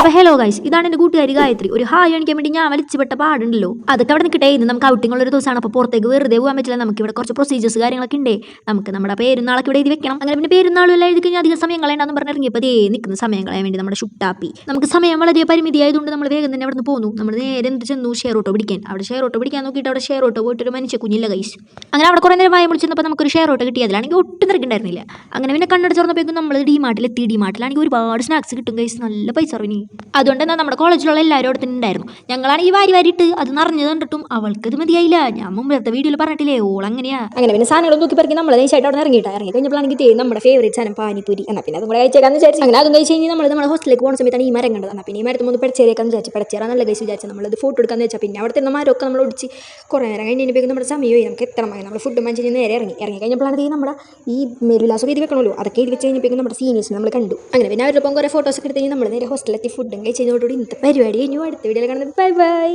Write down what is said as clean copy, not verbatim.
അപ്പോൾ hello guys, ഇതാണ് എൻ്റെ കൂട്ടുകാരി ഗായത്രി. ഒരു ഹായ് കാണിക്കാൻ വേണ്ടി ഞാൻ വലിച്ചുപെട്ട പാടുണ്ടല്ലോ, അതൊക്കെ അവിടെ നിൽക്കട്ടെ. ഇന്ന് നമുക്ക് ഔട്ടിംഗ് ഉള്ള ഒരു ദിവസമാണ്. അപ്പോൾ പുറത്തേക്ക് വെറുതെ പോകാൻ പറ്റില്ല. നമുക്ക് ഇവിടെ കുറച്ച് പ്രൊസീജിയേഴ്സ് കാര്യങ്ങളൊക്കെ ഉണ്ട്. നമുക്ക് നമ്മുടെ പേരുന്നാളൊക്കെ ഇവിടെ എഴുതി വെക്കണം. അങ്ങനെ പിന്നെ പേരുന്നാളും എല്ലാം എഴുതി കഴിഞ്ഞാൽ അധികം സമയം കളയണ്ടെന്ന് പറഞ്ഞ് ഇറങ്ങിയപ്പോൾ നിൽക്കുന്ന സമയം കളയാൻ വേണ്ടി നമ്മുടെ ഷുട്ടാപ്പി. നമുക്ക് സമയം വളരെ പരിമിതിയായതുകൊണ്ട് നമ്മൾ വേഗം തന്നെ അവിടെ നിന്ന് പോന്നു. നമ്മൾ നേരെ എന്ത് ചെന്നു, ഷെയർ ഓട്ടോ പിടിക്കാൻ. അവിടെ ഷെയർ ഓട്ടോ പിടിക്കാൻ നോക്കിയിട്ട് അവിടെ ഷെയർ ഓട്ടോ പോയിട്ട് ഒരു മനുഷ്യ കുഞ്ഞില്ല ഗൈസ്. അങ്ങനെ അവിടെ കുറേ നേരം വായ വിളിച്ചപ്പോൾ നമുക്കൊരു ഷെയർ ഓട്ടോ കിട്ടി. അതിലാണെങ്കിൽ ഒട്ടും തിരക്കുണ്ടായിരുന്നില്ല. അങ്ങനെ പിന്നെ കണ്ണടച്ചുറന്നപ്പോഴേക്കും നമ്മൾ ഡിമാർട്ടിലെത്തി. ഡിമാർട്ടിലാണെങ്കിൽ ഒരുപാട് സ്നാക്സ് കിട്ടും ഗൈസ്, നല്ല പൈസ അറിഞ്ഞു. അതുകൊണ്ട് തന്നെ നമ്മുടെ കോളേജിലുള്ള എല്ലാവരും അവിടെ തന്നെ ഉണ്ടായിരുന്നു. ഞങ്ങളാണെങ്കിൽ വാരിയിട്ട് അത് നിറഞ്ഞത് കണ്ടിട്ടും അവൾക്കത് മതിയായില്ല. ഞാൻ മുമ്പത്തെ വീഡിയോയിൽ പറഞ്ഞിട്ടില്ലേ, ഓളങ്ങനെയാ. അങ്ങനെ പിന്നെ സാധനങ്ങൾ നോക്കി പറക്കി നമ്മൾ ദേശമായിട്ട് അവിടെ ഇറങ്ങി കഴിഞ്ഞപ്പോഴാണെങ്കിൽ നമ്മുടെ ഫേവറേറ്റ് സാധനം പാനിപ്പൂരി. എന്നാൽ പിന്നെ അതും കൂടെ കഴിച്ചേക്കാന്ന് വിചാരിച്ചു. അങ്ങനെ അതും കഴിച്ച് കഴിഞ്ഞാൽ നമ്മുടെ ഹോസ്റ്റലിലേക്ക് പോകുന്ന സമയത്താണ് ഈ മരം കണ്ടത്. എന്നാൽ പിന്നെ ഈ മരത്തിൽ ഒന്ന് പഠിച്ചേക്കാന്ന് വിചാരിച്ചു. പഠിച്ചേരാ നല്ല കഴിച്ച് വിചാരിച്ചു. നമ്മളത് ഫോട്ടോ എടുക്കാന്ന് വെച്ചാൽ പിന്നെ അവിടെ തന്നെ മരമൊക്കെ നമ്മൾ ഒടിച്ച് കുറേ നേരം കഴിഞ്ഞപ്പോൾ നമ്മുടെ സമയമായി. നമുക്ക് എത്ര മതി നമ്മൾ ഫുഡ് മനുഷ്യന് നേരെ ഇറങ്ങി കഴിഞ്ഞപ്പോഴാണ് നമ്മുടെ ഈ മേലുല്ലാസം എഴുതി വെക്കണമല്ലോ, അതൊക്കെ എഴുതി വെച്ച് കഴിഞ്ഞപ്പോൾ നമ്മുടെ സീനിയേഴ്സ് നമ്മൾ കണ്ടു. അങ്ങനെ പിന്നെ അവരുടെ കുറേ ഫോട്ടോസ് ഒക്കെ എടുത്ത് നമ്മൾ നേരെ ഹോസ്റ്റലിലെത്തി ഫുഡും കഴിച്ചതോടുകൂടി ഇന്നത്തെ പരിപാടി കഴിഞ്ഞു. അടുത്ത വീഡിയോയിൽ കാണുന്നത് ബൈ ബൈ.